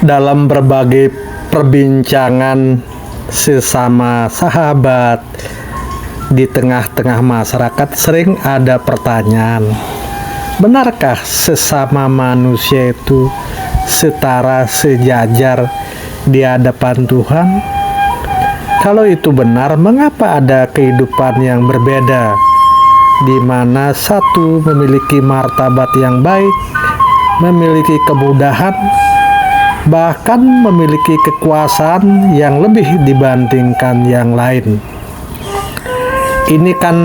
Dalam berbagai perbincangan sesama sahabat di tengah-tengah masyarakat sering ada pertanyaan, benarkah sesama manusia itu setara, sejajar di hadapan Tuhan? Kalau itu benar, mengapa ada kehidupan yang berbeda, di mana satu memiliki martabat yang baik, memiliki kemudahan, bahkan memiliki kekuasaan yang lebih dibandingkan yang lain? Ini kan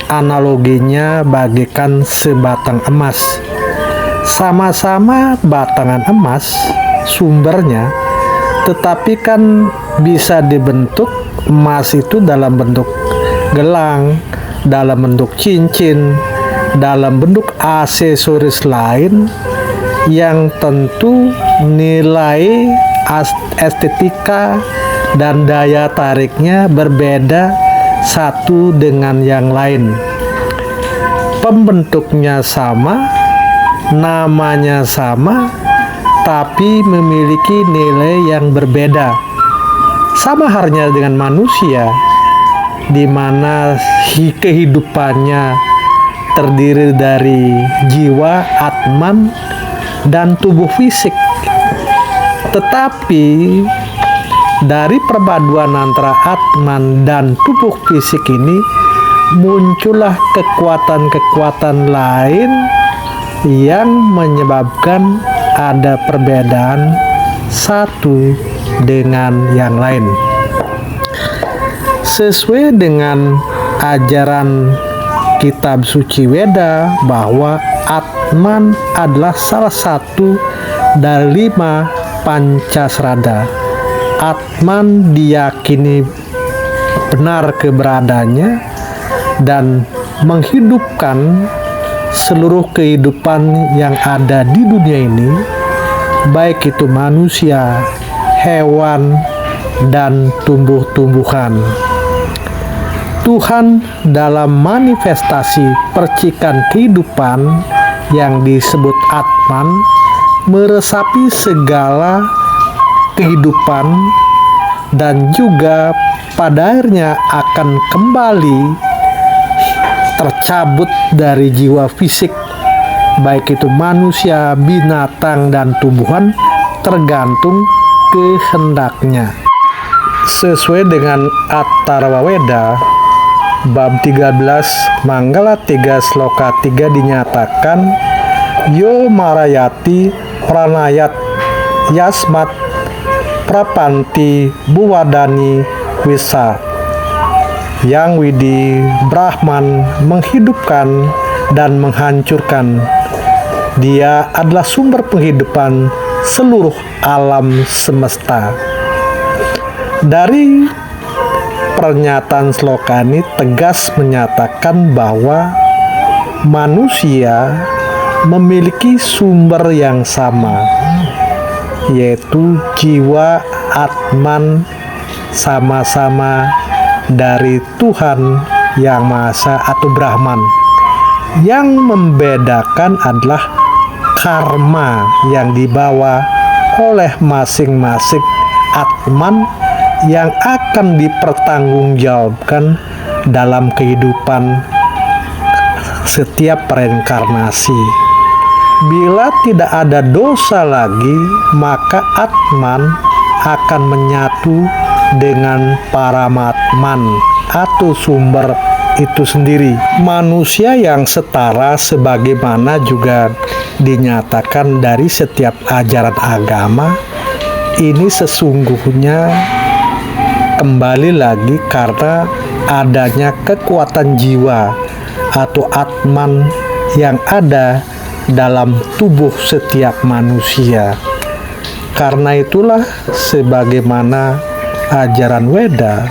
analoginya bagaikan sebatang emas. Sama-sama batangan emas sumbernya, tetapi kan bisa dibentuk emas itu dalam bentuk gelang, dalam bentuk cincin, dalam bentuk aksesoris lain yang tentu nilai estetika dan daya tariknya berbeda satu dengan yang lain. Pembentuknya sama, namanya sama, tapi memiliki nilai yang berbeda. Sama halnya dengan manusia, di mana kehidupannya terdiri dari jiwa, atman, dan tubuh fisik. Tetapi dari perpaduan antara atman dan tubuh fisik ini muncullah kekuatan-kekuatan lain yang menyebabkan ada perbedaan satu dengan yang lain. Sesuai dengan ajaran kitab suci Weda bahwa Atman adalah salah satu dari 5 Pancasrada. Atman diyakini benar keberadaannya dan menghidupkan seluruh kehidupan yang ada di dunia ini, baik itu manusia, hewan, dan tumbuh-tumbuhan. Tuhan dalam manifestasi percikan kehidupan yang disebut Atman meresapi segala kehidupan dan juga pada akhirnya akan kembali tercabut dari jiwa fisik, baik itu manusia, binatang, dan tumbuhan, tergantung kehendaknya. Sesuai dengan Atharva Weda bab 13 Manggala 3 Sloka 3 dinyatakan, Yo marayati pranayat yasmat prapanti buwadani wisa. Yang Widi Brahman menghidupkan dan menghancurkan. Dia adalah sumber penghidupan seluruh alam semesta. Dari pernyataan sloka ini tegas menyatakan bahwa manusia memiliki sumber yang sama, yaitu jiwa Atman, sama-sama dari Tuhan Yang Maha Esa atau Brahman. Yang membedakan adalah karma yang dibawa oleh masing-masing Atman yang akan dipertanggungjawabkan dalam kehidupan setiap reinkarnasi. Bila tidak ada dosa lagi, maka Atman akan menyatu dengan Paramatman atau sumber itu sendiri. Manusia yang setara sebagaimana juga dinyatakan dari setiap ajaran agama, ini sesungguhnya kembali lagi karena adanya kekuatan jiwa atau Atman yang ada dalam tubuh setiap manusia. Karena itulah sebagaimana ajaran Weda,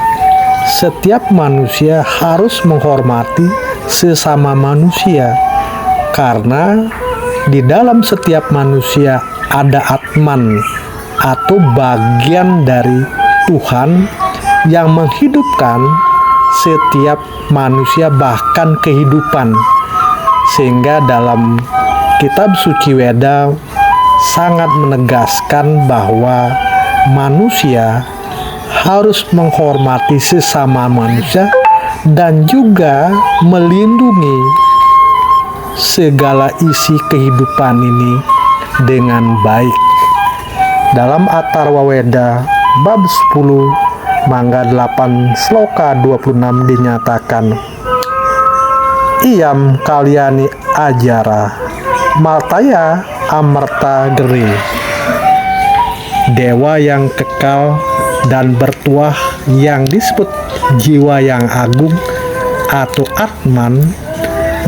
setiap manusia harus menghormati sesama manusia, karena di dalam setiap manusia ada Atman atau bagian dari Tuhan yang menghidupkan setiap manusia, bahkan kehidupan. Sehingga dalam kitab suci Weda sangat menegaskan bahwa manusia harus menghormati sesama manusia dan juga melindungi segala isi kehidupan ini dengan baik. Dalam Atharwa Weda bab 10 mangga 8 sloka 26 dinyatakan, Iam kalyani ajara maltaya amarta geri. Dewa yang kekal dan bertuah yang disebut jiwa yang agung atau Atman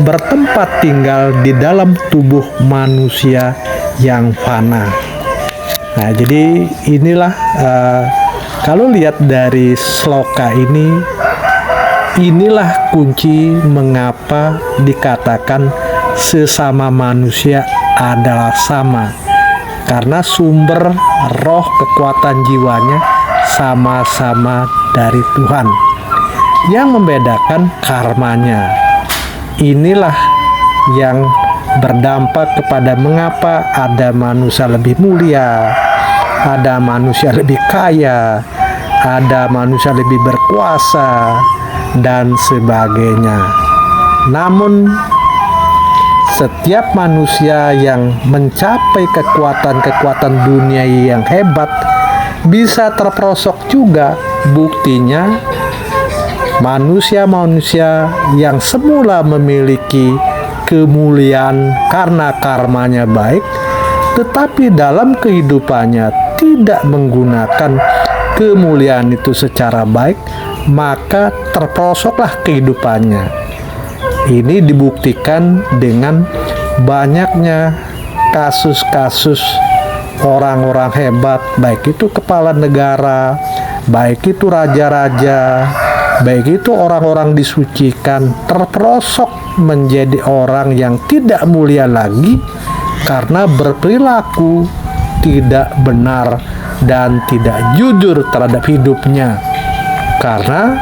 bertempat tinggal di dalam tubuh manusia yang fana. Nah, jadi inilah kalau lihat dari sloka ini, inilah kunci mengapa dikatakan sesama manusia adalah sama, karena sumber roh kekuatan jiwanya sama-sama dari Tuhan. Yang membedakan karmanya. Inilah yang berdampak kepada mengapa ada manusia lebih mulia, ada manusia lebih kaya, ada manusia lebih berkuasa, dan sebagainya. Namun setiap manusia yang mencapai kekuatan-kekuatan dunia yang hebat bisa terperosok juga. Buktinya manusia-manusia yang semula memiliki kemuliaan karena karmanya baik, tetapi dalam kehidupannya tidak menggunakan kemuliaan itu secara baik, maka terperosoklah kehidupannya. Ini dibuktikan dengan banyaknya kasus-kasus orang-orang hebat, baik itu kepala negara, baik itu raja-raja, baik itu orang-orang disucikan, terperosok menjadi orang yang tidak mulia lagi karena berperilaku tidak benar dan tidak jujur terhadap hidupnya. Karena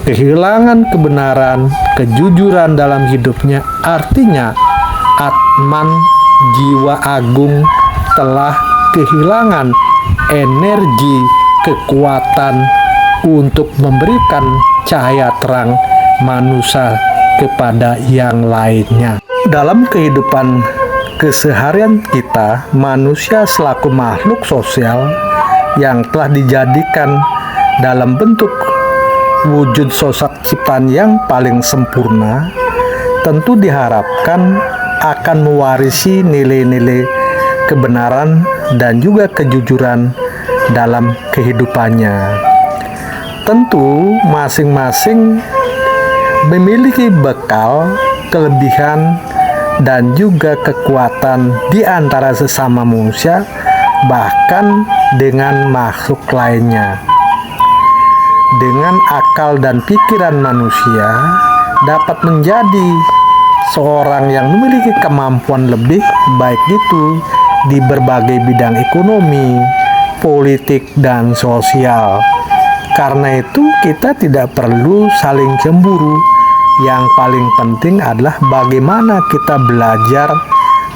kehilangan kebenaran, kejujuran dalam hidupnya, artinya Atman, jiwa agung, telah kehilangan energi kekuatan untuk memberikan cahaya terang manusia kepada yang lainnya. Dalam kehidupan keseharian kita, manusia selaku makhluk sosial yang telah dijadikan dalam bentuk wujud sosok ciptaan yang paling sempurna, tentu diharapkan akan mewarisi nilai-nilai kebenaran dan juga kejujuran dalam kehidupannya. Tentu masing-masing memiliki bekal, kelebihan, dan juga kekuatan di antara sesama manusia, bahkan dengan makhluk lainnya. Dengan akal dan pikiran manusia dapat menjadi seorang yang memiliki kemampuan lebih, baik itu di berbagai bidang ekonomi, politik, dan sosial. Karena itu kita tidak perlu saling cemburu. Yang paling penting adalah bagaimana kita belajar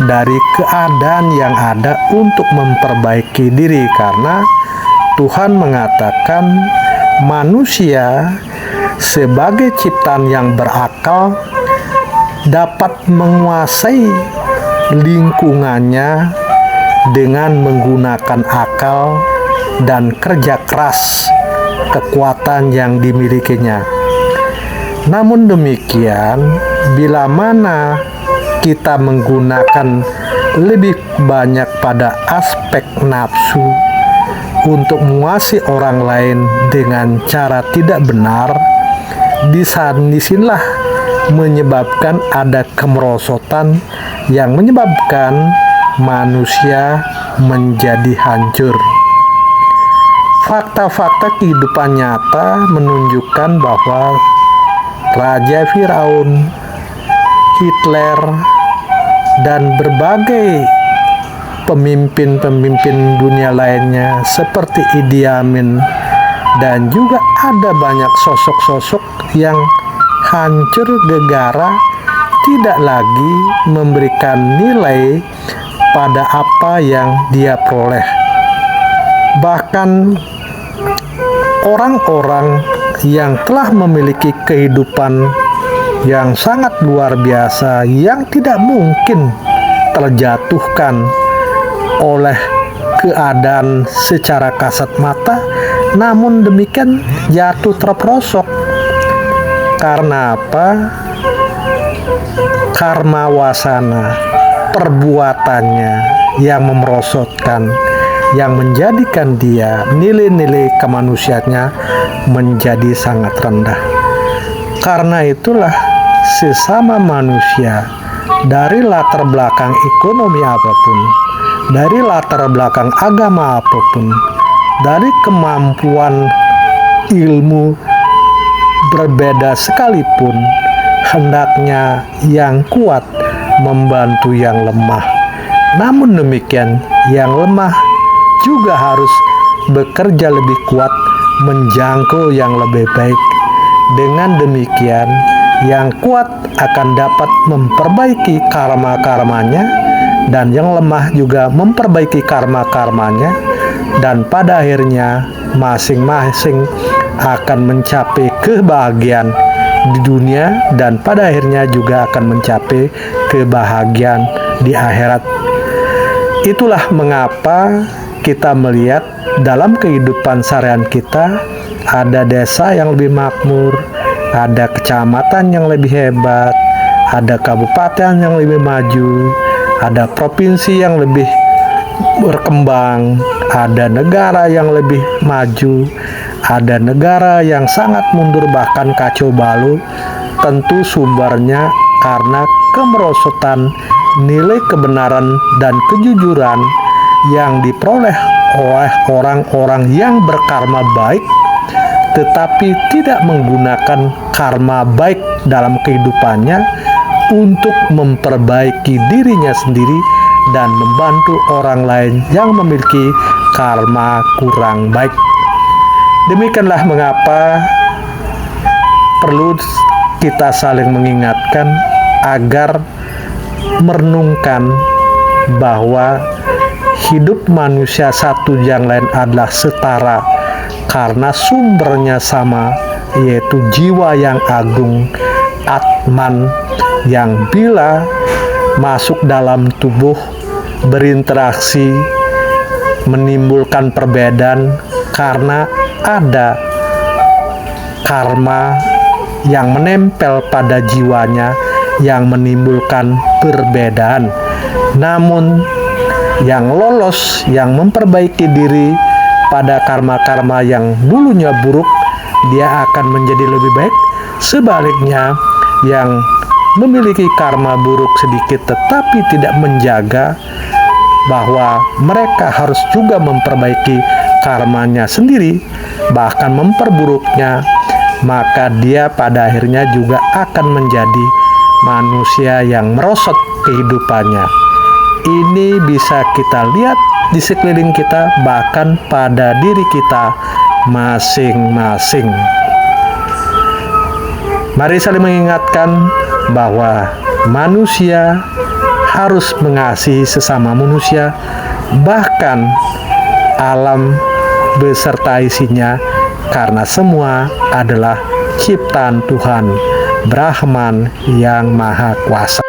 dari keadaan yang ada untuk memperbaiki diri, karena Tuhan mengatakan manusia sebagai ciptaan yang berakal dapat menguasai lingkungannya dengan menggunakan akal dan kerja keras kekuatan yang dimilikinya. Namun demikian, bila mana kita menggunakan lebih banyak pada aspek nafsu untuk menguasai orang lain dengan cara tidak benar, disinilah menyebabkan ada kemerosotan yang menyebabkan manusia menjadi hancur. Fakta-fakta kehidupan nyata menunjukkan bahwa Raja Firaun, Hitler, dan berbagai pemimpin-pemimpin dunia lainnya seperti Idi Amin, dan juga ada banyak sosok-sosok yang hancur gegara, tidak lagi memberikan nilai pada apa yang dia peroleh. Bahkan orang-orang yang telah memiliki kehidupan yang sangat luar biasa, yang tidak mungkin terjatuhkan oleh keadaan secara kasat mata, namun demikian jatuh terperosok. Karena apa? Karma wasana, perbuatannya yang memerosotkan, yang menjadikan dia nilai-nilai kemanusiaannya menjadi sangat rendah. Karena itulah sesama manusia, dari latar belakang ekonomi apapun, dari latar belakang agama apapun, dari kemampuan ilmu berbeda sekalipun, hendaknya yang kuat membantu yang lemah. Namun demikian, yang lemah juga harus bekerja lebih kuat menjangkau yang lebih baik. Dengan demikian, yang kuat akan dapat memperbaiki karma-karmanya, dan yang lemah juga memperbaiki karma-karmanya, dan pada akhirnya masing-masing akan mencapai kebahagiaan di dunia, dan pada akhirnya juga akan mencapai kebahagiaan di akhirat. Itulah mengapa kita melihat dalam kehidupan seharian kita, ada desa yang lebih makmur, ada kecamatan yang lebih hebat, ada kabupaten yang lebih maju, ada provinsi yang lebih berkembang, ada negara yang lebih maju, ada negara yang sangat mundur bahkan kacau balau. Tentu sumbernya karena kemerosotan nilai kebenaran dan kejujuran yang diperoleh oleh orang-orang yang berkarma baik, tetapi tidak menggunakan karma baik dalam kehidupannya untuk memperbaiki dirinya sendiri dan membantu orang lain yang memiliki karma kurang baik. Demikianlah mengapa perlu kita saling mengingatkan agar merenungkan bahwa hidup manusia satu yang lain adalah setara karena sumbernya sama, yaitu jiwa yang agung, Atman, yang bila masuk dalam tubuh berinteraksi menimbulkan perbedaan karena ada karma yang menempel pada jiwanya yang menimbulkan perbedaan. Namun yang lolos, yang memperbaiki diri pada karma-karma yang dulunya buruk, dia akan menjadi lebih baik. Sebaliknya, yang memiliki karma buruk sedikit tetapi tidak menjaga bahwa mereka harus juga memperbaiki karmanya sendiri, bahkan memperburuknya, maka dia pada akhirnya juga akan menjadi manusia yang merosot kehidupannya. Ini bisa kita lihat di sekeliling kita, bahkan pada diri kita masing-masing. Mari saling mengingatkan bahwa manusia harus mengasihi sesama manusia, bahkan alam beserta isinya, karena semua adalah ciptaan Tuhan Brahman yang Maha Kuasa.